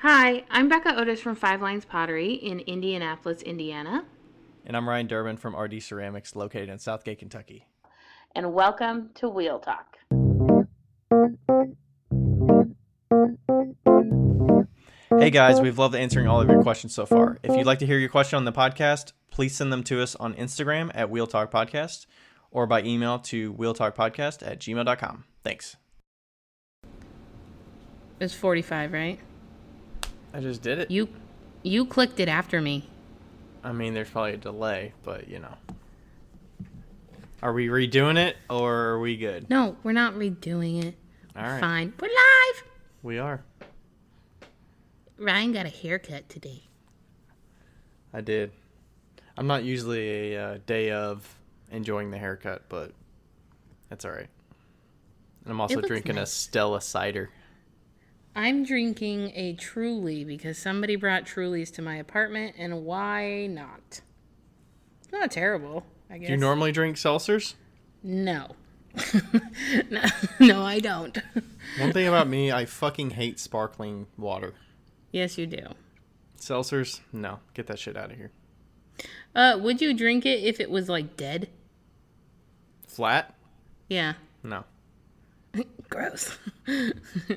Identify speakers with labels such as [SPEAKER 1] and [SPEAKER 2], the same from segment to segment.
[SPEAKER 1] Hi, I'm Becca Otis from Five Lines Pottery in Indianapolis, Indiana.
[SPEAKER 2] And I'm Ryan Durbin from RD Ceramics, located in Southgate, Kentucky.
[SPEAKER 1] And welcome to Wheel Talk.
[SPEAKER 2] Hey guys, we've loved answering all of your questions so far. If you'd like to hear your question on the podcast, please send them to us on Instagram at Wheel Talk Podcast or by email to wheeltalkpodcast@gmail.com. Thanks.
[SPEAKER 1] It's 45, right?
[SPEAKER 2] I just did it.
[SPEAKER 1] You clicked it after me.
[SPEAKER 2] I mean, there's probably a delay, but you know. Are we redoing it or are we good?
[SPEAKER 1] No, we're not redoing it.
[SPEAKER 2] All right.
[SPEAKER 1] Fine. We're live.
[SPEAKER 2] We are.
[SPEAKER 1] Ryan got a haircut today.
[SPEAKER 2] I did. I'm not usually a day of enjoying the haircut, but that's all right. And I'm also drinking a Stella cider.
[SPEAKER 1] I'm drinking a Truly because somebody brought Trulies to my apartment, and why not? It's not terrible, I guess.
[SPEAKER 2] Do you normally drink seltzers?
[SPEAKER 1] No. No, I don't.
[SPEAKER 2] One thing about me, I fucking hate sparkling water.
[SPEAKER 1] Yes, you do.
[SPEAKER 2] Seltzers? No. Get that shit out of here.
[SPEAKER 1] Would you drink it if it was, like, dead?
[SPEAKER 2] Flat?
[SPEAKER 1] Yeah.
[SPEAKER 2] No.
[SPEAKER 1] Gross.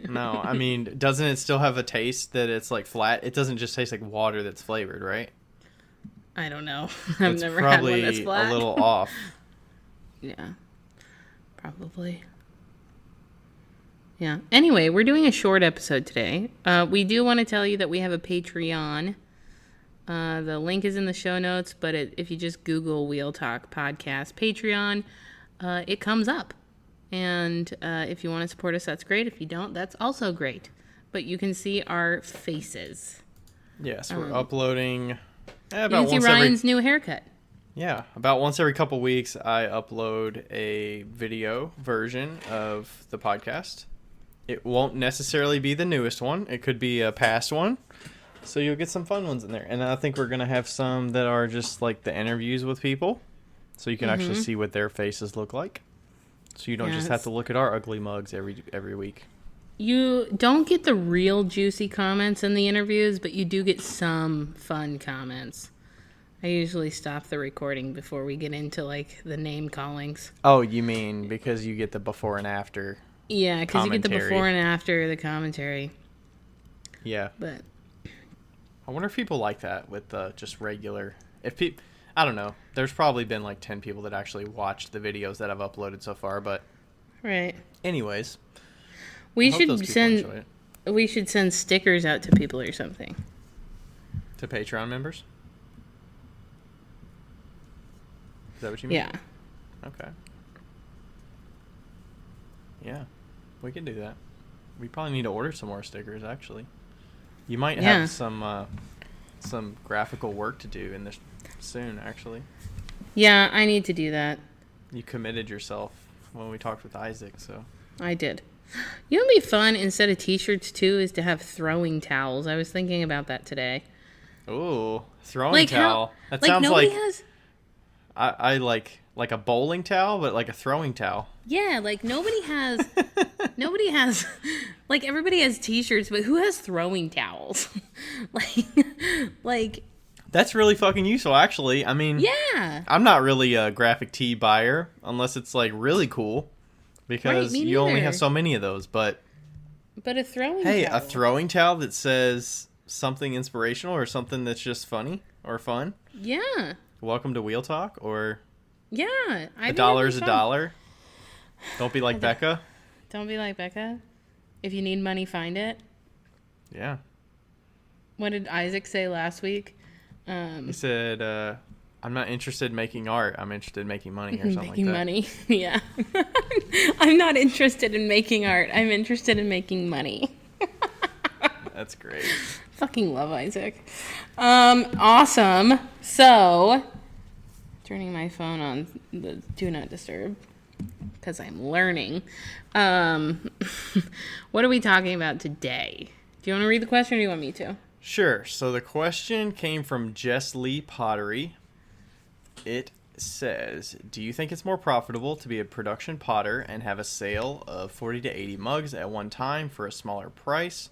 [SPEAKER 2] No, I mean, doesn't it still have a taste that it's, like, flat? It doesn't just taste like water that's flavored, right?
[SPEAKER 1] I don't know. I've never had one that's flat.
[SPEAKER 2] It's probably a little off.
[SPEAKER 1] Yeah. Probably. Yeah. Anyway, we're doing a short episode today. We do want to tell you that we have a Patreon. The link is in the show notes, but if you just Google Wheel Talk Podcast Patreon, it comes up. And if you want to support us, that's great. If you don't, that's also great. But you can see our faces.
[SPEAKER 2] Yes, we're uploading
[SPEAKER 1] about you can see Ryan's new haircut.
[SPEAKER 2] Yeah, about once every couple weeks, I upload a video version of the podcast. It won't necessarily be the newest one. It could be a past one. So you'll get some fun ones in there. And I think we're going to have some that are just like the interviews with people. So you can actually see what their faces look like. So you don't just have to look at our ugly mugs every week.
[SPEAKER 1] You don't get the real juicy comments in the interviews, but you do get some fun comments. I usually stop the recording before we get into, like, the name callings.
[SPEAKER 2] Oh, you mean because you get the before and after?
[SPEAKER 1] Yeah, because you get the before and after the commentary.
[SPEAKER 2] Yeah.
[SPEAKER 1] But
[SPEAKER 2] I wonder if people like that with just regular... I don't know. There's probably been like 10 people that actually watched the videos that I've uploaded so far, but...
[SPEAKER 1] Right.
[SPEAKER 2] Anyways.
[SPEAKER 1] We should send stickers out to people or something.
[SPEAKER 2] To Patreon members? Is that what you mean?
[SPEAKER 1] Yeah.
[SPEAKER 2] Okay. Yeah. We can do that. We probably need to order some more stickers, actually. You might have some graphical work to do in this soon, actually.
[SPEAKER 1] Yeah, I need to do that.
[SPEAKER 2] You committed yourself when we talked with Isaac, so.
[SPEAKER 1] I did. You know what'd be fun instead of t-shirts too is to have throwing towels. I was thinking about that today.
[SPEAKER 2] Ooh, throwing towel. That sounds like I like a bowling towel, but like a throwing towel.
[SPEAKER 1] Yeah, like nobody has like everybody has t-shirts, but who has throwing towels? like
[SPEAKER 2] that's really fucking useful, actually. I mean,
[SPEAKER 1] yeah.
[SPEAKER 2] I'm not really a graphic tee buyer unless it's like really cool, because you only have so many of those. But
[SPEAKER 1] a throwing
[SPEAKER 2] towel.
[SPEAKER 1] A
[SPEAKER 2] throwing towel that says something inspirational or something that's just funny or fun.
[SPEAKER 1] Yeah.
[SPEAKER 2] Welcome to Wheel Talk, or
[SPEAKER 1] yeah,
[SPEAKER 2] $1 is $1. Don't be like Becca.
[SPEAKER 1] Don't be like Becca. If you need money, find it.
[SPEAKER 2] Yeah.
[SPEAKER 1] What did Isaac say last week?
[SPEAKER 2] He said, I'm not interested in making art. I'm interested in making money or something
[SPEAKER 1] making
[SPEAKER 2] like that.
[SPEAKER 1] Money, yeah. I'm not interested in making art. I'm interested in making money.
[SPEAKER 2] That's great.
[SPEAKER 1] Fucking love Isaac. Awesome. So, turning my phone on the do not disturb because I'm learning. What are we talking about today? Do you want to read the question or do you want me to?
[SPEAKER 2] Sure. So the question came from Jess Lee Pottery. It says, do you think it's more profitable to be a production potter and have a sale of 40 to 80 mugs at one time for a smaller price,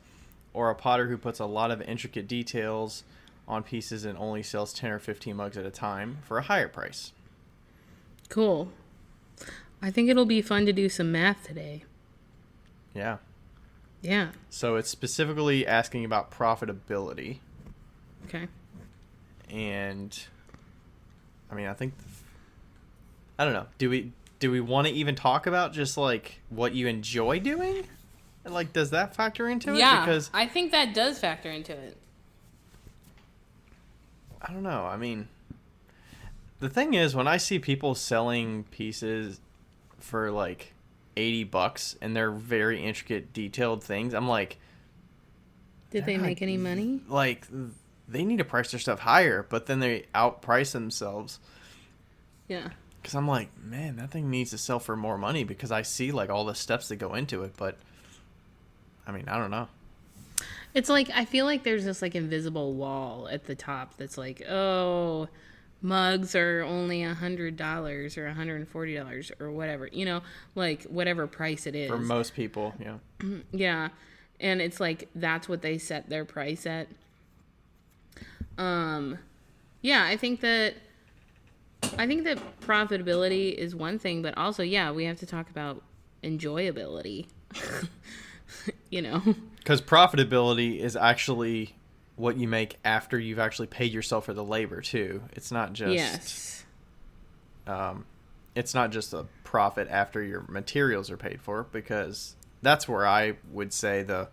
[SPEAKER 2] or a potter who puts a lot of intricate details on pieces and only sells 10 or 15 mugs at a time for a higher price.
[SPEAKER 1] Cool. I think it'll be fun to do some math today.
[SPEAKER 2] Yeah.
[SPEAKER 1] Yeah.
[SPEAKER 2] So it's specifically asking about profitability.
[SPEAKER 1] Okay.
[SPEAKER 2] And I mean, I don't know. Do we want to even talk about just like what you enjoy doing? Like, does that factor into it?
[SPEAKER 1] Yeah,
[SPEAKER 2] Because
[SPEAKER 1] I think that does factor into it.
[SPEAKER 2] I don't know. I mean, the thing is, when I see people selling pieces for like $80 and they're very intricate, detailed things, I'm like,
[SPEAKER 1] Did they make any money?
[SPEAKER 2] Like, they need to price their stuff higher, but then they outprice themselves.
[SPEAKER 1] Yeah.
[SPEAKER 2] Because I'm like, man, that thing needs to sell for more money because I see like all the steps that go into it. But I mean, I don't know.
[SPEAKER 1] It's like, I feel like there's this like invisible wall at the top that's like, oh, mugs are only $100 or $140 or whatever, you know, like whatever price it is.
[SPEAKER 2] For most people, yeah.
[SPEAKER 1] Yeah. And it's like, that's what they set their price at. Yeah, I think that profitability is one thing, but also, yeah, we have to talk about enjoyability. You know,
[SPEAKER 2] because profitability is actually what you make after you've actually paid yourself for the labor too. It's not just it's not just a profit after your materials are paid for, because that's where I would say the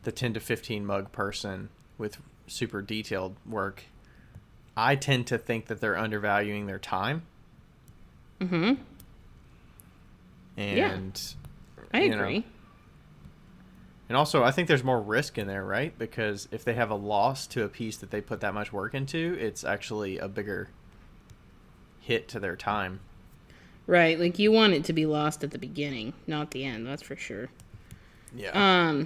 [SPEAKER 2] 10 to 15 mug person with super detailed work, I tend to think that they're undervaluing their time.
[SPEAKER 1] Mm-hmm.
[SPEAKER 2] And
[SPEAKER 1] yeah, I agree.
[SPEAKER 2] Know, and also, I think there's more risk in there, right? Because if they have a loss to a piece that they put that much work into, it's actually a bigger hit to their time.
[SPEAKER 1] Right, like you want it to be lost at the beginning, not the end, that's for sure.
[SPEAKER 2] Yeah.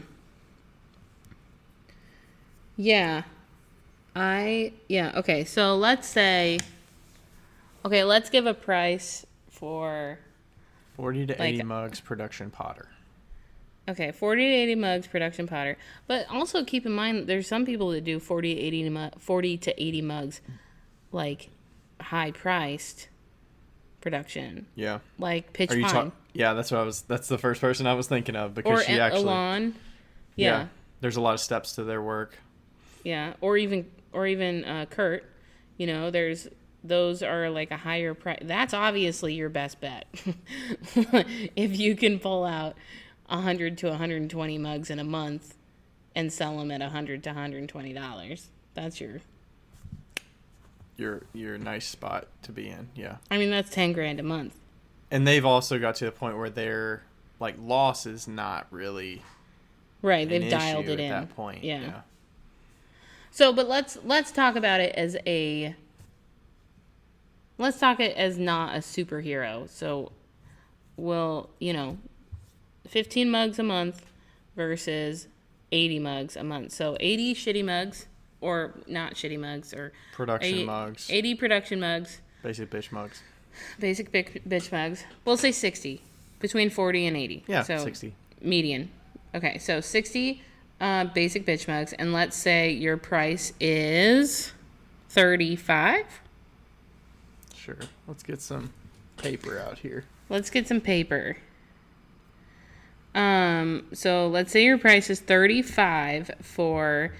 [SPEAKER 1] Okay, so let's give a price for
[SPEAKER 2] 40 to 80 mugs production potter.
[SPEAKER 1] Okay, 40 to 80 mugs production potter. But also keep in mind, there's some people that do 40 to 80 mugs, like high priced production.
[SPEAKER 2] Yeah.
[SPEAKER 1] Like Pitch Pine.
[SPEAKER 2] Yeah, that's the first person I was thinking of, because
[SPEAKER 1] or
[SPEAKER 2] she actually.
[SPEAKER 1] Elon. Yeah.
[SPEAKER 2] There's a lot of steps to their work.
[SPEAKER 1] Yeah, or even Kurt. You know, those are like a higher price. That's obviously your best bet. If you can pull out 100 to 120 mugs in a month and sell them at $100 to $120, that's
[SPEAKER 2] your nice spot to be in. Yeah.
[SPEAKER 1] I mean, that's $10,000 a month.
[SPEAKER 2] And they've also got to the point where their like loss is not really
[SPEAKER 1] right. They've dialed it in
[SPEAKER 2] at that point. Yeah.
[SPEAKER 1] So, but let's talk about it as not a superhero. So, 15 mugs a month versus 80 mugs a month. So 80 shitty mugs, or not shitty mugs, or
[SPEAKER 2] production mugs.
[SPEAKER 1] 80 production mugs.
[SPEAKER 2] Basic bitch mugs.
[SPEAKER 1] Basic bitch mugs. We'll say 60. Between 40 and 80.
[SPEAKER 2] Yeah,
[SPEAKER 1] so
[SPEAKER 2] 60.
[SPEAKER 1] Median. Okay, so 60 basic bitch mugs, and let's say your price is $35.
[SPEAKER 2] Sure. Let's get some paper out here.
[SPEAKER 1] Let's get some paper. So let's say your price is $35 for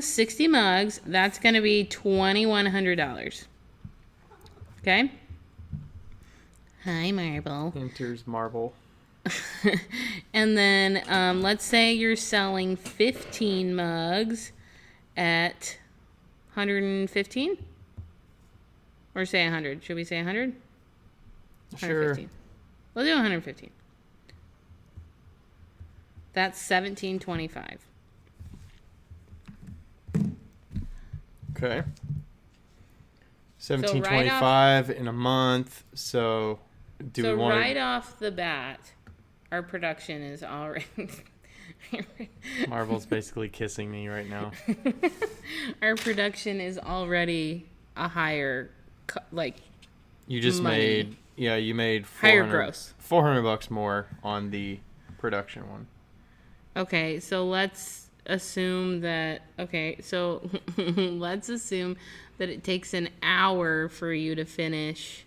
[SPEAKER 1] 60 mugs. That's going to be $2,100. Okay? Hi, Marble.
[SPEAKER 2] Enters Marble.
[SPEAKER 1] And then let's say you're selling 15 mugs at 115? Or say 100. Should we say 100?
[SPEAKER 2] Sure.
[SPEAKER 1] We'll do 115. That's $1,725.
[SPEAKER 2] Okay. $1,725 in a month. So we want
[SPEAKER 1] right off the bat, our production is already.
[SPEAKER 2] Marvel's basically kissing me right now.
[SPEAKER 1] Our production is already a higher,
[SPEAKER 2] You just
[SPEAKER 1] money.
[SPEAKER 2] you made
[SPEAKER 1] higher gross.
[SPEAKER 2] $400 more on the production one.
[SPEAKER 1] Okay, so let's assume that. Okay, so let's assume that it takes an hour for you to finish.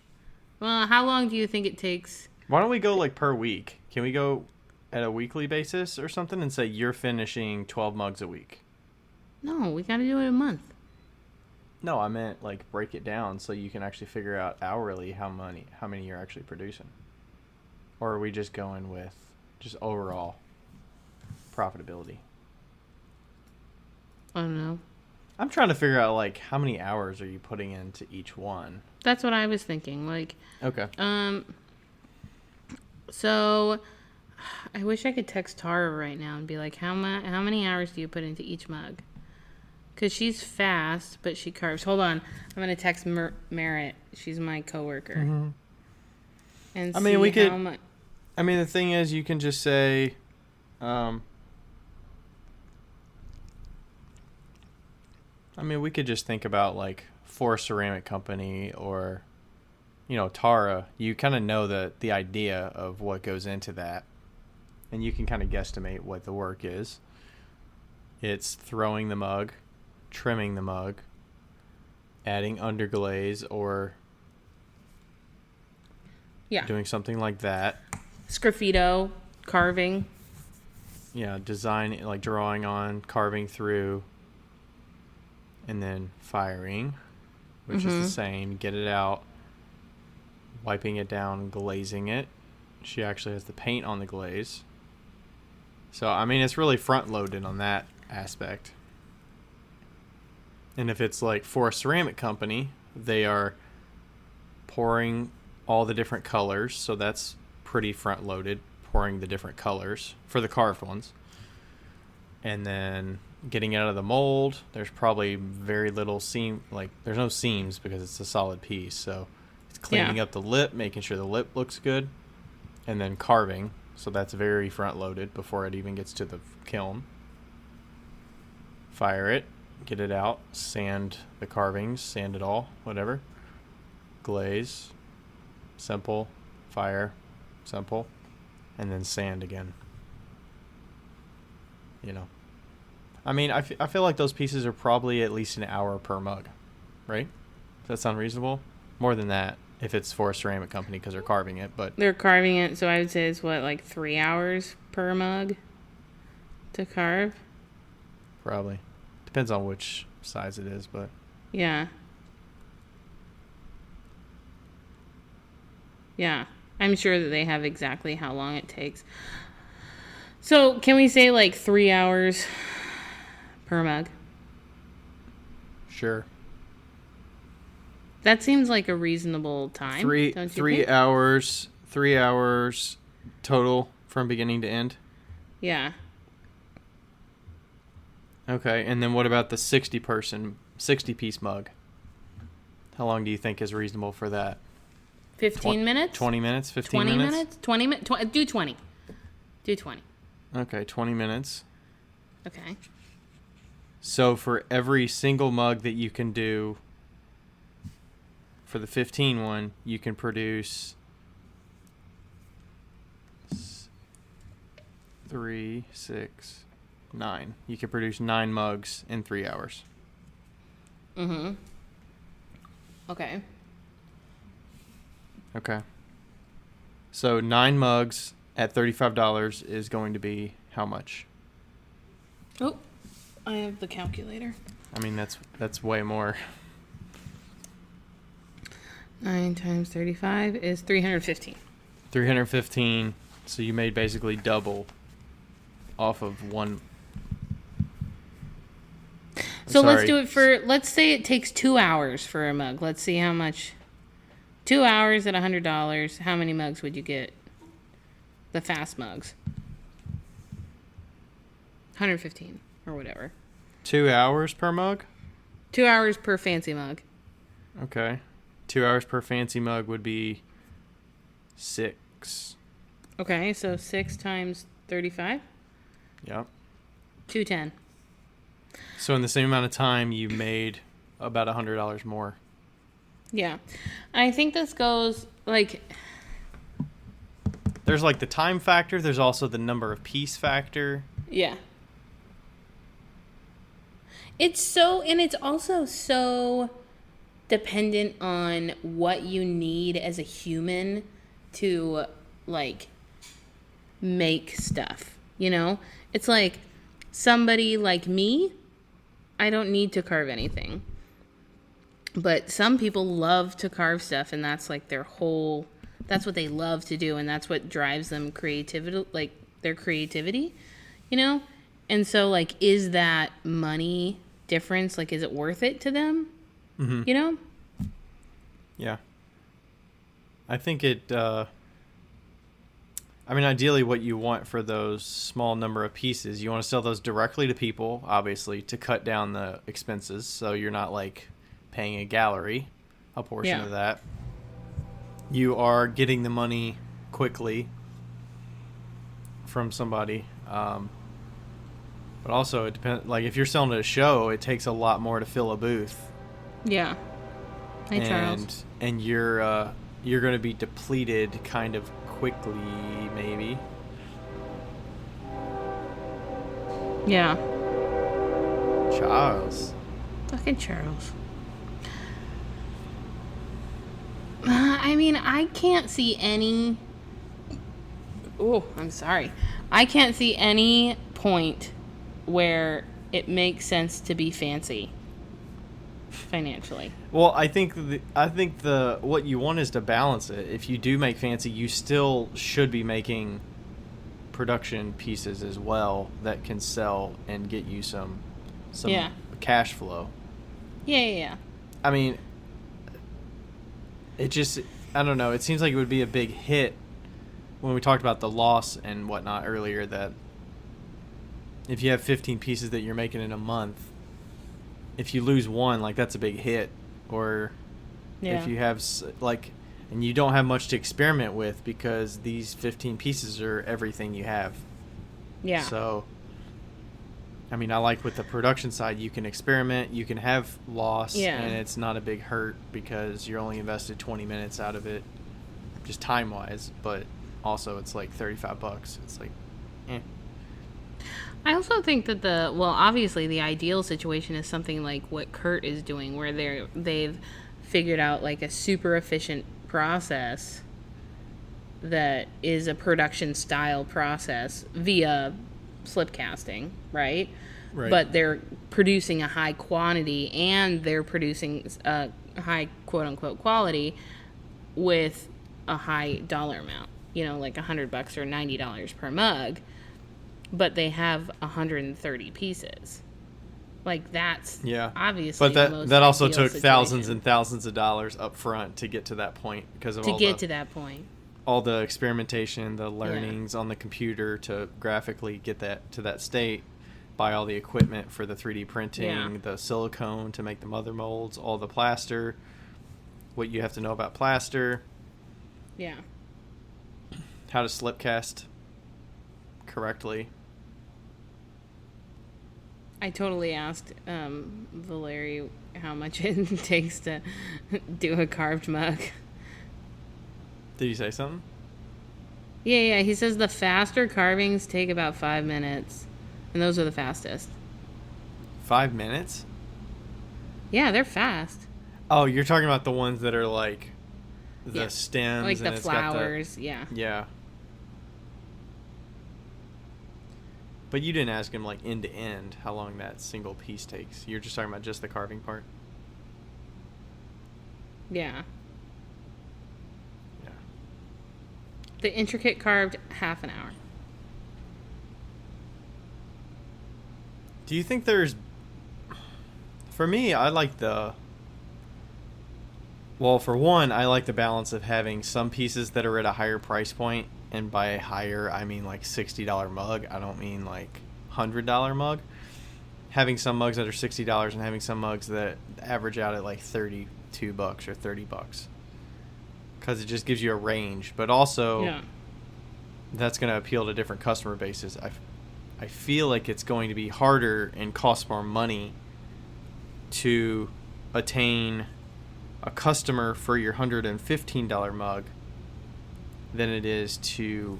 [SPEAKER 1] Well, how long do you think it takes?
[SPEAKER 2] Why don't we go like per week? Can we go at a weekly basis or something and say you're finishing 12 mugs a week?
[SPEAKER 1] No, we got to do it a month.
[SPEAKER 2] No, I meant like break it down so you can actually figure out hourly how many you're actually producing. Or are we just going with just overall profitability?
[SPEAKER 1] I don't know.
[SPEAKER 2] I'm trying to figure out like how many hours are you putting into each one?
[SPEAKER 1] That's what I was thinking. Like,
[SPEAKER 2] Okay.
[SPEAKER 1] So I wish I could text Tara right now and be like, how many hours do you put into each mug? Because she's fast, but she carves. Hold on. I'm going to text Merritt. She's my coworker.
[SPEAKER 2] Mm-hmm.
[SPEAKER 1] And
[SPEAKER 2] I mean, we
[SPEAKER 1] how
[SPEAKER 2] could.
[SPEAKER 1] much.
[SPEAKER 2] I mean, the thing is, you can just say, I mean, we could just think about like for a ceramic company or, Tara. You kind of know the idea of what goes into that, and you can kind of guesstimate what the work is. It's throwing the mug, trimming the mug, adding underglaze or doing something like that.
[SPEAKER 1] Sgraffito, carving.
[SPEAKER 2] Yeah, design, like drawing on, carving through, and then firing, which is the same. Get it out, wiping it down, glazing it. She actually has the paint on the glaze. So, I mean, it's really front-loaded on that aspect. And if it's like for a ceramic company, they are pouring all the different colors, so that's pretty front-loaded, pouring the different colors for the carved ones. And then getting it out of the mold, there's probably very little seam, like there's no seams because it's a solid piece, so it's cleaning up the lip, making sure the lip looks good, and then carving, so that's very front-loaded before it even gets to the kiln. Fire it, get it out, sand the carvings, sand it all, whatever. Glaze, simple, fire, simple, and then sand again. I mean, I feel like those pieces are probably at least an hour per mug, right? Does that sound reasonable? More than that if it's for a ceramic company because they're carving it, but
[SPEAKER 1] They're carving it, so I would say it's like 3 hours per mug to carve?
[SPEAKER 2] probably. Depends on which size it is, but
[SPEAKER 1] Yeah. Yeah. I'm sure that they have exactly how long it takes. So, can we say like 3 hours per mug?
[SPEAKER 2] sure.
[SPEAKER 1] That seems like a reasonable time. Don't you think?
[SPEAKER 2] 3 hours total from beginning to end.
[SPEAKER 1] Yeah.
[SPEAKER 2] Okay, and then what about the 60 piece mug? How long do you think is reasonable for that?
[SPEAKER 1] 15 minutes?
[SPEAKER 2] 20 minutes? 15
[SPEAKER 1] 20
[SPEAKER 2] minutes?
[SPEAKER 1] minutes? 20 minutes? Do 20. Do 20.
[SPEAKER 2] Okay, 20 minutes.
[SPEAKER 1] Okay.
[SPEAKER 2] So for every single mug that you can do for the 15 one, you can produce 3, 6, 9. You can produce 9 mugs in 3 hours.
[SPEAKER 1] Mm-hmm. Okay.
[SPEAKER 2] Okay. So 9 mugs at $35 is going to be how much?
[SPEAKER 1] Oh, I have the calculator.
[SPEAKER 2] I mean, that's way more.
[SPEAKER 1] 9 times 35 is 315.
[SPEAKER 2] 315. So you made basically double off of one.
[SPEAKER 1] So let's do it for, let's say it takes 2 hours for a mug. Let's see how much. 2 hours at $100. How many mugs would you get? The fast mugs. 115 or whatever.
[SPEAKER 2] 2 hours per mug?
[SPEAKER 1] 2 hours per fancy mug.
[SPEAKER 2] Okay. 2 hours per fancy mug would be 6.
[SPEAKER 1] Okay, so 6 times 35?
[SPEAKER 2] Yep.
[SPEAKER 1] 210.
[SPEAKER 2] So in the same amount of time, you made about $100 more.
[SPEAKER 1] Yeah. I think this goes, like...
[SPEAKER 2] There's like the time factor. There's also the number of piece factor.
[SPEAKER 1] Yeah. It's also so dependent on what you need as a human to, like, make stuff, you know? It's like somebody like me, I don't need to carve anything. But some people love to carve stuff, and that's like that's what they love to do, and that's what drives them creativity, like their creativity, you know? And so, like, is that money difference, like, is it worth it to them?
[SPEAKER 2] Mm-hmm.
[SPEAKER 1] You know?
[SPEAKER 2] Yeah. I think ideally what you want for those small number of pieces, you want to sell those directly to people, obviously, to cut down the expenses. So you're not, like, paying a gallery a portion of that. You are getting the money quickly from somebody. But also, it depends. Like, if you're selling at a show, it takes a lot more to fill a booth.
[SPEAKER 1] Yeah. Hey, Charles.
[SPEAKER 2] And you're going to be depleted kind of quickly, maybe.
[SPEAKER 1] Yeah.
[SPEAKER 2] Charles.
[SPEAKER 1] Fucking Charles. I mean, I can't see any... Oh, I'm sorry. I can't see any point where it makes sense to be fancy financially.
[SPEAKER 2] Well, I think what you want is to balance it. If you do make fancy, you still should be making production pieces as well that can sell and get you some cash flow.
[SPEAKER 1] Yeah.
[SPEAKER 2] I mean, it just, I don't know. It seems like it would be a big hit when we talked about the loss and whatnot earlier, that if you have 15 pieces that you're making in a month, if you lose one, like, that's a big hit. Or if you have, like, and you don't have much to experiment with because these 15 pieces are everything you have.
[SPEAKER 1] Yeah.
[SPEAKER 2] So, I mean, I like with the production side, you can experiment, you can have loss, and it's not a big hurt because you're only invested 20 minutes out of it, just time-wise, but also it's like $35. It's like,
[SPEAKER 1] I also think that obviously the ideal situation is something like what Kurt is doing, where they've figured out, like, a super efficient process that is a production style process via slip casting, right? But they're producing a high quantity and they're producing a high quote unquote quality with a high dollar amount, you know, like $100 or $90 per mug, but they have 130 pieces. Like, that's obviously,
[SPEAKER 2] but that also took thousands and thousands of dollars up front to get to that point because of all the experimentation, the learnings on the computer to graphically get that to that state, buy all the equipment for the 3D printing, the silicone to make the mother molds, all the plaster, what you have to know about plaster, how to slip cast correctly.
[SPEAKER 1] I totally asked Valeri how much it takes to do a carved mug.
[SPEAKER 2] Did you say something?
[SPEAKER 1] Yeah. He says the faster carvings take about 5 minutes. And those are the fastest.
[SPEAKER 2] 5 minutes?
[SPEAKER 1] Yeah, they're fast.
[SPEAKER 2] Oh, you're talking about the ones that are like the stems,
[SPEAKER 1] like
[SPEAKER 2] and
[SPEAKER 1] the
[SPEAKER 2] it's
[SPEAKER 1] flowers.
[SPEAKER 2] Got yeah. But you didn't ask him, like, end to end how long that single piece takes. You're just talking about just the carving part.
[SPEAKER 1] Yeah. The intricate carved, half an hour.
[SPEAKER 2] Do you think there's... For me, I like the... Well, for one, I like the balance of having some pieces that are at a higher price point, and by higher, I mean like $60 mug. I don't mean like $100 mug. Having some mugs that are $60 and having some mugs that average out at like $32 or $30. Because it just gives you a range. But also, that's going to appeal to different customer bases. I feel like it's going to be harder and cost more money to attain a customer for your $115 mug than it is to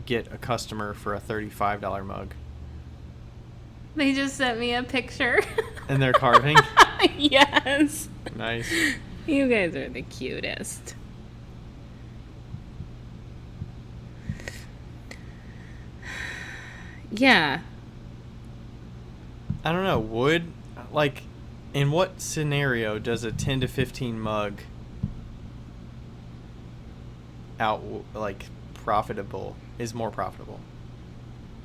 [SPEAKER 2] get a customer for a $35 mug.
[SPEAKER 1] They just sent me a picture.
[SPEAKER 2] And they're carving?
[SPEAKER 1] Yes.
[SPEAKER 2] Nice.
[SPEAKER 1] You guys are the cutest. Yeah.
[SPEAKER 2] I don't know. In what scenario does a 10 to 15 mug is more profitable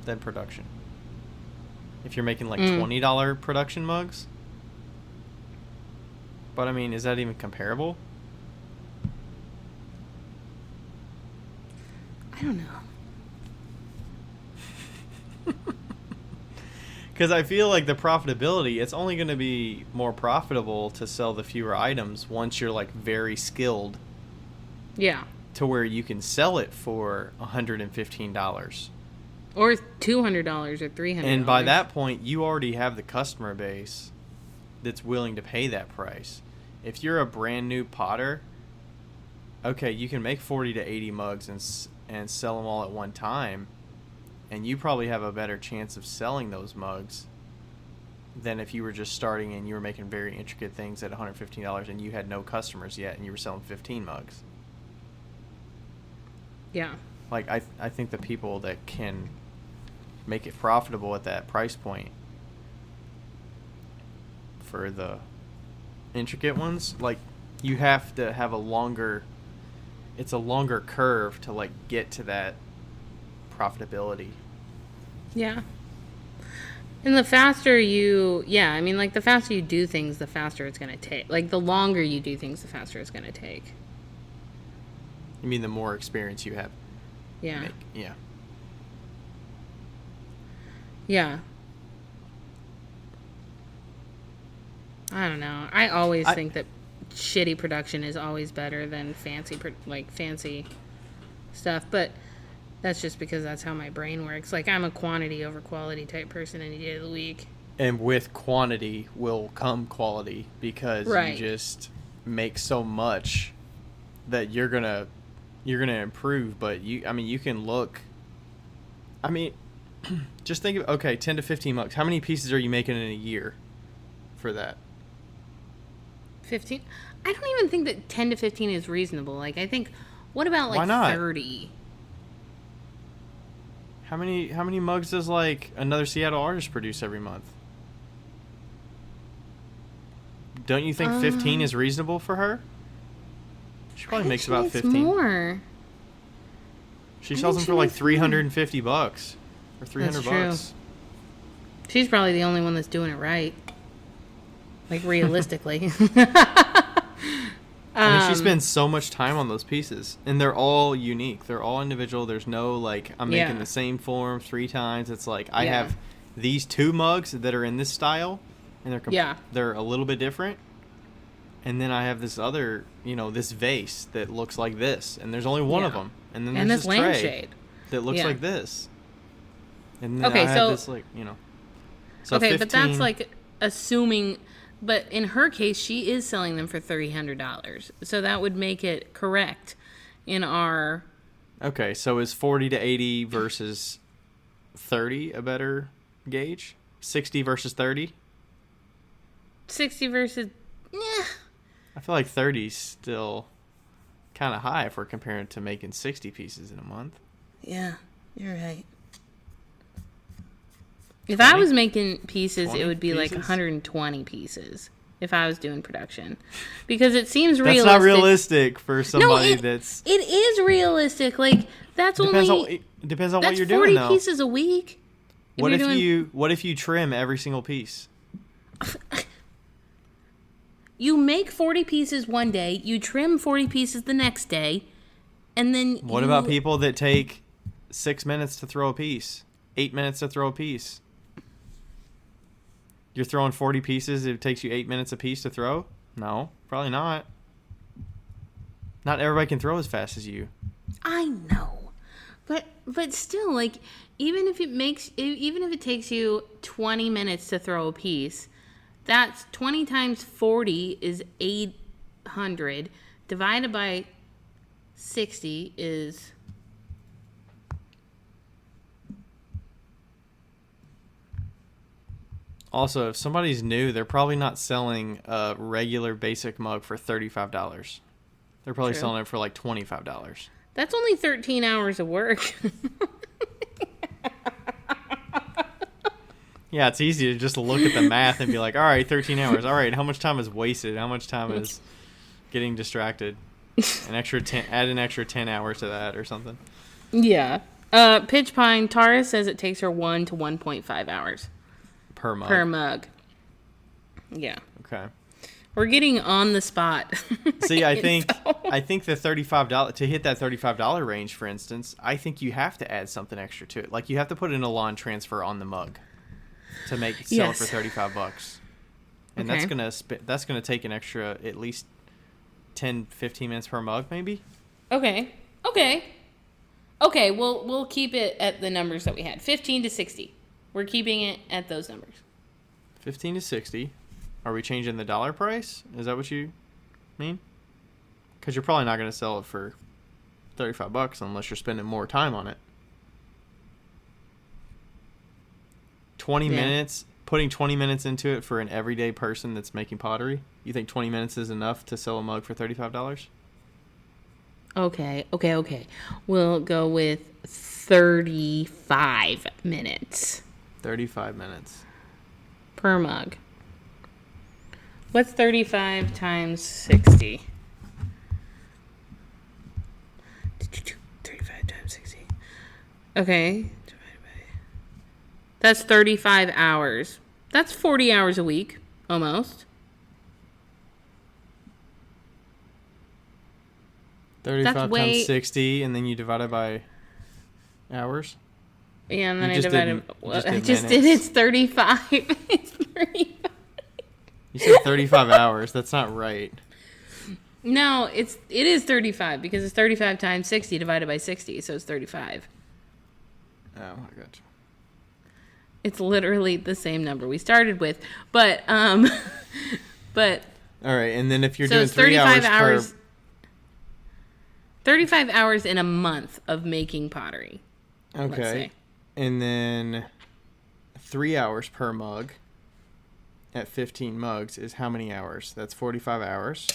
[SPEAKER 2] than production? If you're making like $20 production mugs? But I mean, is that even comparable?
[SPEAKER 1] I don't know.
[SPEAKER 2] Because I feel like the profitability, it's only going to be more profitable to sell the fewer items once you're like very skilled.
[SPEAKER 1] Yeah.
[SPEAKER 2] To where you can sell it for $115.
[SPEAKER 1] Or $200 or $300.
[SPEAKER 2] And by that point, you already have the customer base that's willing to pay that price. If you're a brand new potter, okay, you can make 40 to 80 mugs and sell them all at one time. And you probably have a better chance of selling those mugs than if you were just starting and you were making very intricate things at $115 and you had no customers yet and you were selling 15 mugs.
[SPEAKER 1] Yeah.
[SPEAKER 2] Like, I think the people that can make it profitable at that price point for the intricate ones, like, you have to have a longer curve to, like, get to that profitability.
[SPEAKER 1] Yeah. And the faster the faster you do things, the faster it's going to take. Like, the longer you do things, the faster it's going to take.
[SPEAKER 2] You mean the more experience you have?
[SPEAKER 1] Yeah.
[SPEAKER 2] Yeah.
[SPEAKER 1] Yeah. I don't know. I always think that shitty production is always better than fancy stuff, but that's just because that's how my brain works. Like, I'm a quantity over quality type person any day of the week.
[SPEAKER 2] And with quantity will come quality because
[SPEAKER 1] right.
[SPEAKER 2] You just make so much that you're gonna improve. But you can look. I mean, just think of 10 to 15 mugs. How many pieces are you making in a year for that?
[SPEAKER 1] 15? I don't even think that 10 to 15 is reasonable. Like, I think, what about like 30?
[SPEAKER 2] How many mugs does like another Seattle artist produce every month? Don't you think 15 is reasonable for her? She probably makes about 15.
[SPEAKER 1] More.
[SPEAKER 2] She sells them for like $350 or $300.
[SPEAKER 1] True. She's probably the only one that's doing it right. Like, realistically.
[SPEAKER 2] I mean, she spends so much time on those pieces, and they're all unique. They're all individual. There's no, like, I'm making the same form 3 times. It's like, I have these 2 mugs that are in this style, and they're a little bit different. And then I have this other, this vase that looks like this, and there's only one of them. And then there's this tray that looks like this. And then I have this, like, So
[SPEAKER 1] okay,
[SPEAKER 2] 15,
[SPEAKER 1] but that's, like, assuming... But in her case, she is selling them for $300. So that would make it correct in our...
[SPEAKER 2] Okay, so is 40 to 80 versus 30 a better gauge? 60 versus 30?
[SPEAKER 1] 60 versus... Yeah.
[SPEAKER 2] I feel like 30's still kind of high if we're comparing to making 60 pieces in a month.
[SPEAKER 1] Yeah, you're right. If I was making pieces, it would be like 120 pieces if I was doing production. Because it seems realistic.
[SPEAKER 2] That's not realistic for somebody that's...
[SPEAKER 1] It is realistic. Like, that's
[SPEAKER 2] depends
[SPEAKER 1] only...
[SPEAKER 2] Depends on what you're
[SPEAKER 1] doing,
[SPEAKER 2] doing,
[SPEAKER 1] though. 40 pieces a week.
[SPEAKER 2] What if you trim every single piece?
[SPEAKER 1] You make 40 pieces one day, you trim 40 pieces the next day, and then
[SPEAKER 2] What about people that take 6 minutes to throw a piece? 8 minutes to throw a piece? You're throwing 40 pieces, it takes you 8 minutes a piece to throw? No, probably not. Not everybody can throw as fast as you.
[SPEAKER 1] I know. But still, like, even if it takes you 20 minutes to throw a piece, that's 20 times 40 is 800 divided by 60 is...
[SPEAKER 2] Also, if somebody's new, they're probably not selling a regular basic mug for $35. They're probably
[SPEAKER 1] True.
[SPEAKER 2] selling it for like $25.
[SPEAKER 1] That's only 13 hours of work.
[SPEAKER 2] Yeah, it's easy to just look at the math and be like, all right, 13 hours. All right, how much time is wasted? How much time is getting distracted? Add an extra 10 hours to that or something.
[SPEAKER 1] Yeah. Pitch Pine, Tara says it takes her 1 to 1.5 hours.
[SPEAKER 2] Per mug.
[SPEAKER 1] Per mug. Yeah.
[SPEAKER 2] Okay.
[SPEAKER 1] We're getting on the spot.
[SPEAKER 2] See, I think the $35 to hit that $35 range, for instance, I think you have to add something extra to it. Like you have to put in a lawn transfer on the mug to sell it for $35. And
[SPEAKER 1] okay.
[SPEAKER 2] that's gonna take an extra at least 10, 15 minutes per mug, maybe.
[SPEAKER 1] Okay. We'll keep it at the numbers that we had. 15 to 60. We're keeping it at those numbers.
[SPEAKER 2] 15 to 60. Are we changing the dollar price? Is that what you mean? Because you're probably not going to sell it for $35 unless you're spending more time on it. 20 minutes, putting 20 minutes into it for an everyday person that's making pottery. You think 20 minutes is enough to sell a mug for $35?
[SPEAKER 1] Okay. We'll go with 35 minutes.
[SPEAKER 2] 35 minutes.
[SPEAKER 1] Per mug. What's 35 times 60? 35 times 60. Okay. That's 35 hours. That's 40 hours a week, almost.
[SPEAKER 2] 35 times 60, and then you divide it by hours?
[SPEAKER 1] Yeah, and then
[SPEAKER 2] I
[SPEAKER 1] just did it's 35. It's 35.
[SPEAKER 2] You said 35 hours. That's not right.
[SPEAKER 1] No, it is 35 because it's 35 times 60 divided by 60, so it's 35.
[SPEAKER 2] Oh, I got you.
[SPEAKER 1] It's literally the same number we started with, but
[SPEAKER 2] all right, and then if you're doing 3 hours per
[SPEAKER 1] 35 hours in a month of making pottery.
[SPEAKER 2] Okay. And then 3 hours per mug at 15 mugs is how many hours? That's 45 hours.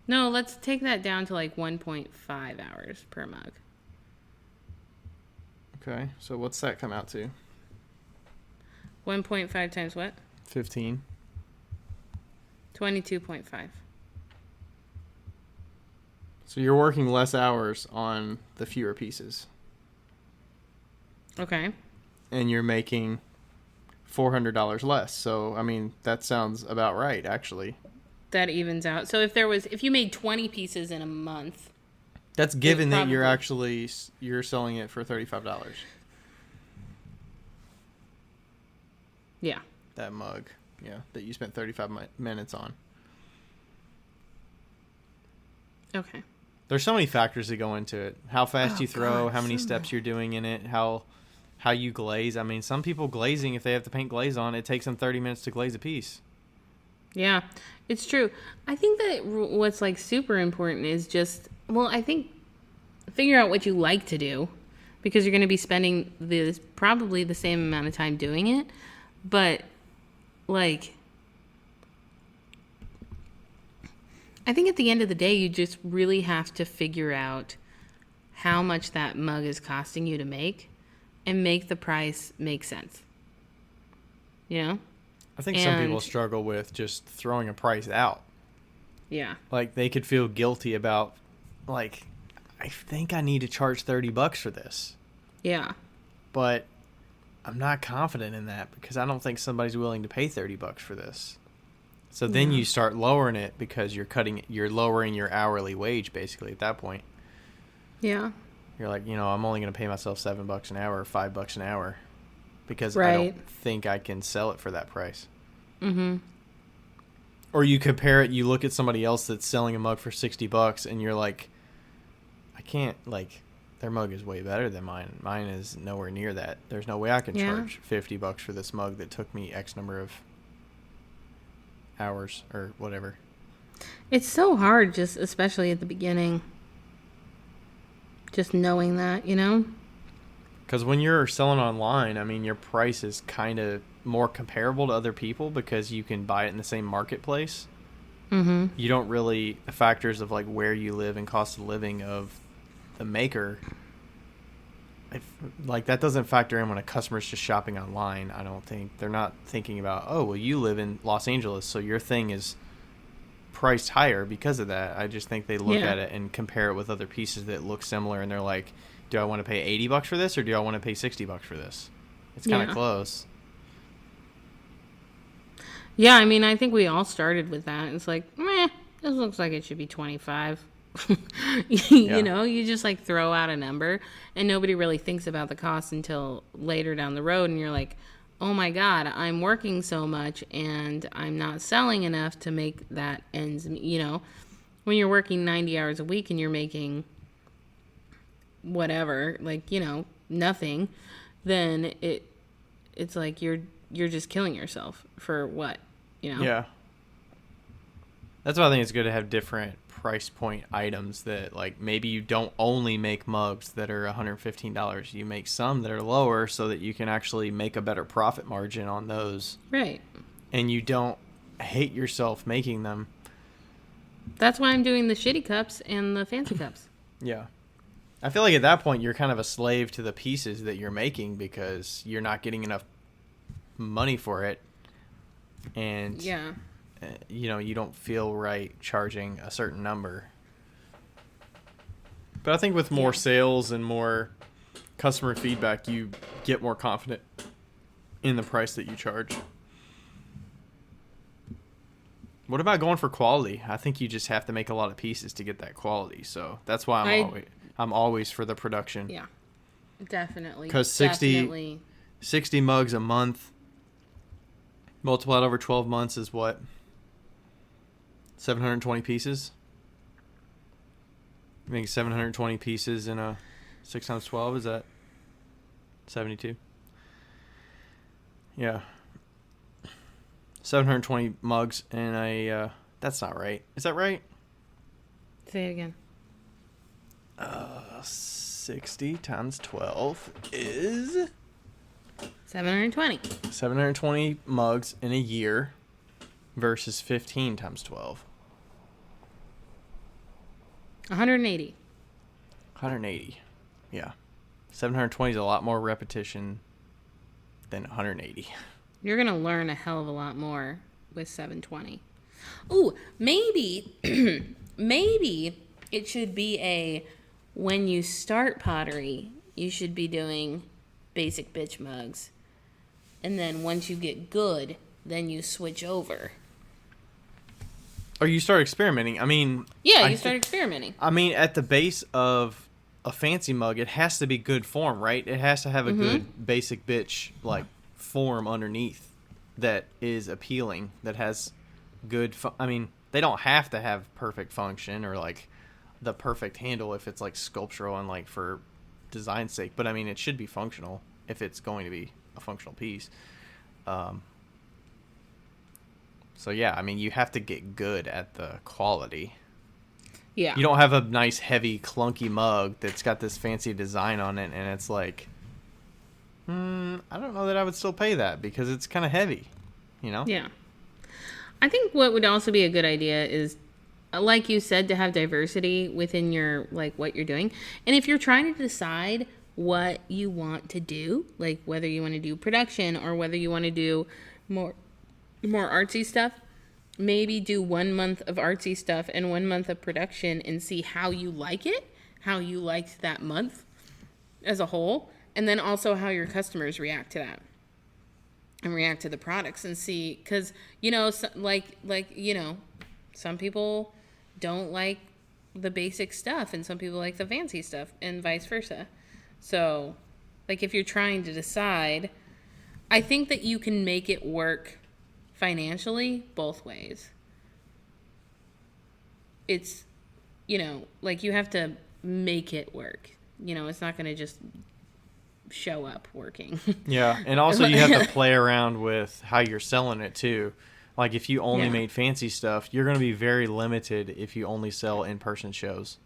[SPEAKER 1] No, let's take that down to like 1.5 hours per mug.
[SPEAKER 2] Okay. So what's that come out to?
[SPEAKER 1] 1.5 times what?
[SPEAKER 2] 15.
[SPEAKER 1] 22.5.
[SPEAKER 2] So you're working less hours on the fewer pieces.
[SPEAKER 1] Okay.
[SPEAKER 2] And you're making $400 less. So, I mean, that sounds about right, actually.
[SPEAKER 1] That evens out. So if you made 20 pieces in a month.
[SPEAKER 2] That's given that you're selling it for $35.
[SPEAKER 1] Yeah.
[SPEAKER 2] That mug. Yeah. That you spent 35 minutes on.
[SPEAKER 1] Okay.
[SPEAKER 2] There's so many factors that go into it. How fast you throw, how many steps you're doing in it, how you glaze. I mean, some people glazing, if they have to paint glaze on, it takes them 30 minutes to glaze a piece.
[SPEAKER 1] Yeah, it's true. I think that what's like super important is just, I think figure out what you like to do because you're going to be spending probably the same amount of time doing it. But like, I think at the end of the day, you just really have to figure out how much that mug is costing you to make and make the price make sense. You know?
[SPEAKER 2] I think some people struggle with just throwing a price out.
[SPEAKER 1] Yeah.
[SPEAKER 2] Like, they could feel guilty about, like, I think I need to charge $30 for this.
[SPEAKER 1] Yeah.
[SPEAKER 2] But I'm not confident in that because I don't think somebody's willing to pay $30 for this. So then you start lowering it because you're lowering your hourly wage basically at that point.
[SPEAKER 1] Yeah.
[SPEAKER 2] You're like, I'm only going to pay myself $7 an hour or $5 an hour because
[SPEAKER 1] right.
[SPEAKER 2] I don't think I can sell it for that price.
[SPEAKER 1] Mm-hmm.
[SPEAKER 2] Or you compare it, you look at somebody else that's selling a mug for $60 and you're like, I can't, like, their mug is way better than mine. Mine is nowhere near that. There's no way I can charge $50 for this mug that took me X number of hours or whatever.
[SPEAKER 1] It's so hard, just especially at the beginning. Just knowing that,
[SPEAKER 2] Because when you're selling online, I mean, your price is kind of more comparable to other people because you can buy it in the same marketplace.
[SPEAKER 1] Mm-hmm.
[SPEAKER 2] You don't really the factors of like where you live and cost of living of the maker. Like that doesn't factor in when a customer's just shopping online. I don't think they're not thinking about, oh, well, you live in Los Angeles, so your thing is priced higher because of that. I just think they look at it and compare it with other pieces that look similar, and they're like, do I want to pay $80 for this, or do I want to pay $60 for this? It's kind of close.
[SPEAKER 1] Yeah, I mean, I think we all started with that. It's like, meh, this looks like it should be 25. You know, you just like throw out a number and nobody really thinks about the cost until later down the road. And you're like, oh my God, I'm working so much and I'm not selling enough to make that ends. You know, when you're working 90 hours a week and you're making whatever, like, you know, nothing, then it's like you're just killing yourself for what, you know?
[SPEAKER 2] Yeah. That's why I think it's good to have different price point items that, like, maybe you don't only make mugs that are $115. You make some that are lower so that you can actually make a better profit margin on those.
[SPEAKER 1] Right.
[SPEAKER 2] And you don't hate yourself making them.
[SPEAKER 1] That's why I'm doing the shitty cups and the fancy cups.
[SPEAKER 2] Yeah. I feel like at that point you're kind of a slave to the pieces that you're making because you're not getting enough money for it. And you know, you don't feel right charging a certain number. But I think with more sales and more customer feedback, you get more confident in the price that you charge. What about going for quality? I think you just have to make a lot of pieces to get that quality. So that's why I'm always for the production.
[SPEAKER 1] Yeah, definitely.
[SPEAKER 2] Because 60 mugs a month multiplied over 12 months is what? 720 pieces? You make 720 pieces in a 6 times 12, is that 72? Yeah. 720 mugs in a, that's not right. Is that right?
[SPEAKER 1] Say it again.
[SPEAKER 2] 60 times 12 is
[SPEAKER 1] 720.
[SPEAKER 2] 720 mugs in a year versus 15 times 12.
[SPEAKER 1] 180.
[SPEAKER 2] 180. Yeah. 720 is a lot more repetition than 180.
[SPEAKER 1] You're going to learn a hell of a lot more with 720. Ooh, maybe maybe it should be when you start pottery, you should be doing basic bitch mugs. And then once you get good, then you switch over.
[SPEAKER 2] Or you start experimenting. I mean...
[SPEAKER 1] Yeah, you start experimenting.
[SPEAKER 2] I mean, at the base of a fancy mug, it has to be good form, right? It has to have a good basic bitch, like, form underneath that is appealing, that has good... I mean, they don't have to have perfect function or, like, the perfect handle if it's, like, sculptural and, like, for design's sake. But, I mean, it should be functional if it's going to be a functional piece. So, yeah, I mean, you have to get good at the quality.
[SPEAKER 1] Yeah.
[SPEAKER 2] You don't have a nice, heavy, clunky mug that's got this fancy design on it, and it's like, I don't know that I would still pay that because it's kind of heavy, you know?
[SPEAKER 1] Yeah. I think what would also be a good idea is, like you said, to have diversity within your, like, what you're doing. And if you're trying to decide what you want to do, like whether you want to do production or whether you want to do more artsy stuff, maybe do 1 month of artsy stuff and 1 month of production and see how you like it, how you liked that month as a whole, and then also how your customers react to that and react to the products and see, because, you know, you know, some people don't like the basic stuff and some people like the fancy stuff and vice versa. So, like, if you're trying to decide, I think that you can make it work financially both ways. It's, you know, like, you have to make it work. You know, it's not going to just show up working.
[SPEAKER 2] Yeah, and also you have to play around with how you're selling it too. Like, if you only made fancy stuff, you're going to be very limited if you only sell in-person shows.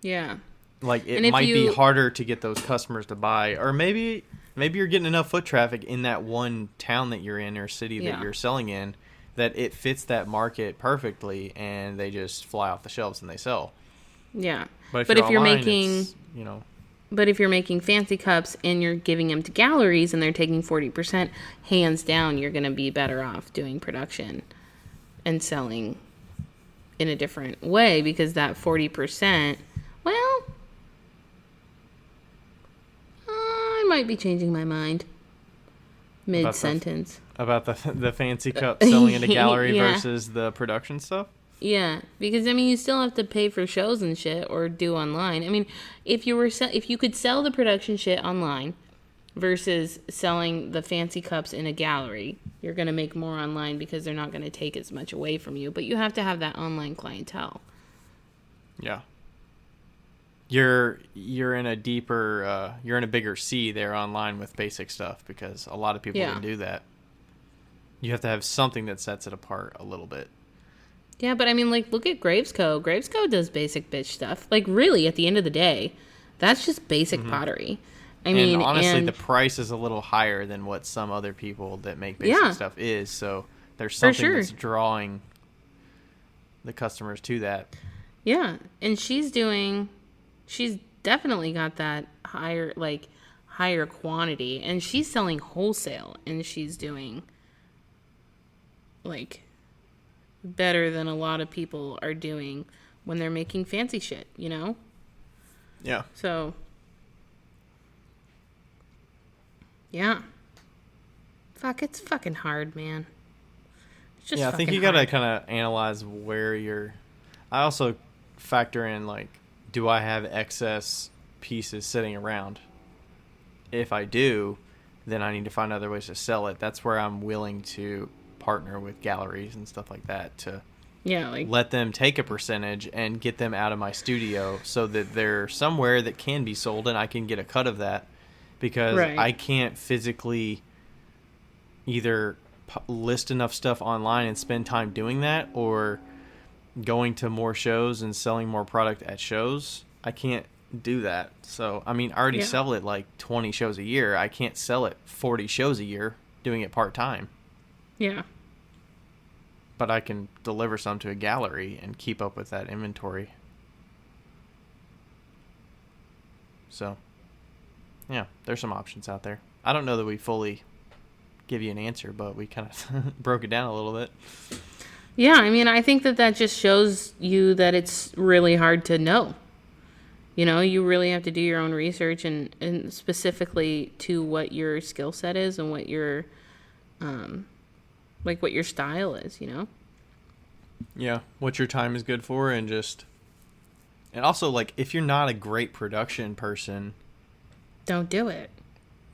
[SPEAKER 1] Yeah.
[SPEAKER 2] Like, it might be harder to get those customers to buy, or maybe maybe you're getting enough foot traffic in that one town that you're in or city that you're selling in that it fits that market perfectly, and they just fly off the shelves and they sell.
[SPEAKER 1] Yeah.
[SPEAKER 2] But
[SPEAKER 1] if you're
[SPEAKER 2] online,
[SPEAKER 1] making,
[SPEAKER 2] it's,
[SPEAKER 1] but if you're making fancy cups and you're giving them to galleries and they're taking 40%, hands down, you're going to be better off doing production and selling in a different way, because that 40%, well, I might be changing my mind mid-sentence.
[SPEAKER 2] About the fancy cup selling in a gallery versus the production stuff?
[SPEAKER 1] Yeah, because I mean, you still have to pay for shows and shit or do online. I mean, if you could sell the production shit online versus selling the fancy cups in a gallery, you're going to make more online because they're not going to take as much away from you, but you have to have that online clientele.
[SPEAKER 2] Yeah. You're in a deeper you're in a bigger sea there online with basic stuff, because a lot of people can do that. You have to have something that sets it apart a little bit.
[SPEAKER 1] Yeah, but I mean, like, look at Gravesco. Gravesco does basic bitch stuff. Like, really, at the end of the day, that's just basic pottery. I mean,
[SPEAKER 2] honestly, the price is a little higher than what some other people that make basic stuff is. So there's something that's drawing the customers to that.
[SPEAKER 1] Yeah, and she's definitely got that higher quantity, and she's selling wholesale, and she's doing like better than a lot of people are doing when they're making fancy shit, you know?
[SPEAKER 2] Yeah.
[SPEAKER 1] So, yeah. Fuck, it's fucking hard, man. It's just
[SPEAKER 2] I think you gotta kind of analyze where you're. I also factor in, like, do I have excess pieces sitting around? If I do, then I need to find other ways to sell it. That's where I'm willing to partner with galleries and stuff like that to let them take a percentage and get them out of my studio so that they're somewhere that can be sold and I can get a cut of that, because I can't physically either list enough stuff online and spend time doing that, or going to more shows and selling more product at shows. I can't do that. So, I mean, I already sell it like 20 shows a year. I can't sell it 40 shows a year doing it part-time.
[SPEAKER 1] Yeah.
[SPEAKER 2] But I can deliver some to a gallery and keep up with that inventory. So, yeah, there's some options out there. I don't know that we fully give you an answer, but we kind of broke it down a little bit.
[SPEAKER 1] Yeah, I mean, I think that just shows you that it's really hard to know. You know, you really have to do your own research and specifically to what your skill set is and what your what your style is, you know?
[SPEAKER 2] Yeah, what your time is good for, and also, like, if you're not a great production person,
[SPEAKER 1] don't do it.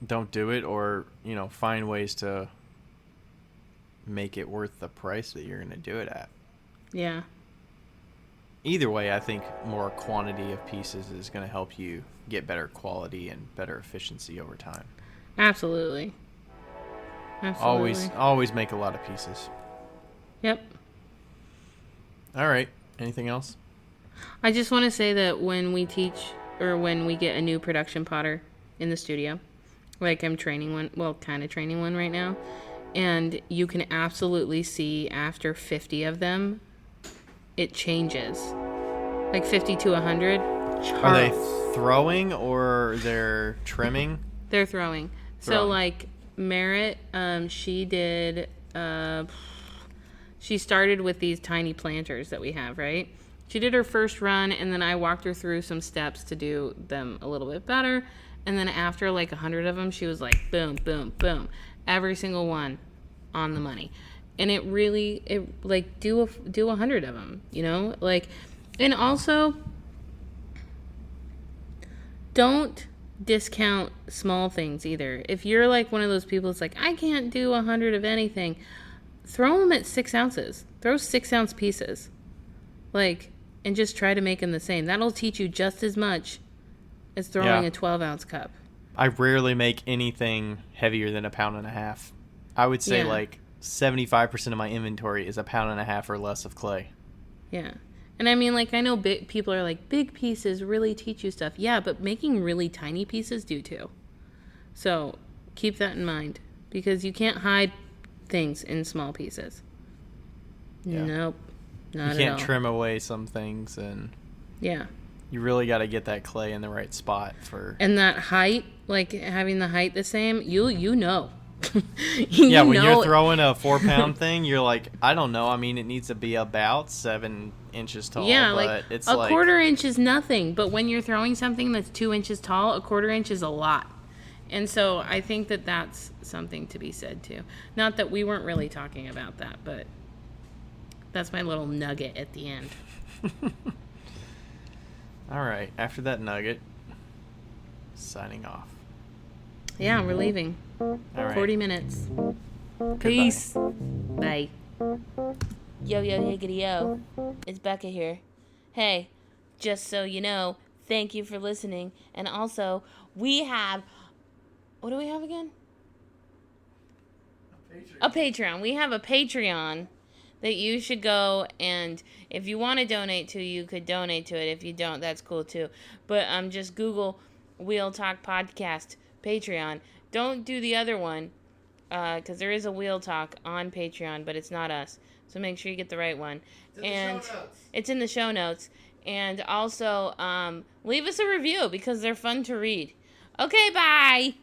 [SPEAKER 2] Don't do it, or, find ways to make it worth the price that you're going to do it at.
[SPEAKER 1] Yeah.
[SPEAKER 2] Either way, I think more quantity of pieces is going to help you get better quality and better efficiency over time.
[SPEAKER 1] Absolutely.
[SPEAKER 2] Always make a lot of pieces.
[SPEAKER 1] Yep.
[SPEAKER 2] All right. Anything else?
[SPEAKER 1] I just want to say that when we teach, or when we get a new production potter in the studio, like I'm training one, kind of training one right now, and you can absolutely see after 50 of them, it changes. Like 50 to 100.
[SPEAKER 2] Are they throwing or they're trimming?
[SPEAKER 1] They're throwing. So, like, Merritt, she did, she started with these tiny planters that we have, right? She did her first run, and then I walked her through some steps to do them a little bit better. And then after like 100 of them, she was like, boom, boom, boom. Every single one on the money. And it like, do 100 of them, you know? Like, and also, don't discount small things either. If you're like one of those people that's like, I can't do 100 of anything, throw them at 6 ounces. Throw 6-ounce pieces. Like, and just try to make them the same. That'll teach you just as much as throwing a 12-ounce cup.
[SPEAKER 2] I rarely make anything heavier than 1.5 pounds. I would say like 75% of my inventory is 1.5 pounds or less of clay.
[SPEAKER 1] Yeah. And I mean, like, I know people are like, big pieces really teach you stuff. Yeah, but making really tiny pieces do too. So Keep that in mind. Because you can't hide things in small pieces.
[SPEAKER 2] Yeah.
[SPEAKER 1] Nope. Not at all.
[SPEAKER 2] You can't trim away some things, and
[SPEAKER 1] yeah.
[SPEAKER 2] you really got to get that clay in the right spot for.
[SPEAKER 1] And that height, like having the height the same, you know.
[SPEAKER 2] Yeah, when you're throwing a 4-pound thing, you're like, I don't know. I mean, it needs to be about 7 inches tall.
[SPEAKER 1] Yeah,
[SPEAKER 2] but
[SPEAKER 1] like
[SPEAKER 2] it's
[SPEAKER 1] a quarter inch is nothing. But when you're throwing something that's 2 inches tall, a quarter inch is a lot. And so I think that that's something to be said too. Not that we weren't really talking about that, but that's my little nugget at the end.
[SPEAKER 2] All right. After that nugget, signing off.
[SPEAKER 1] Yeah, we're leaving.
[SPEAKER 2] All right.
[SPEAKER 1] 40 minutes.
[SPEAKER 2] Goodbye.
[SPEAKER 1] Peace. Bye. Yo, higgity, yo. It's Becca here. Hey, just so you know, thank you for listening. And also, we have... What do we have again? A Patreon. We have a Patreon that you should go, and if you want to donate to, you could donate to it. If you don't, that's cool too. But just Google Wheel Talk Podcast Patreon. Don't do the other one, because there is a Wheel Talk on Patreon, but it's not us. So make sure you get the right one. It's in the show notes. And also, leave us a review, because they're fun to read. Okay, bye!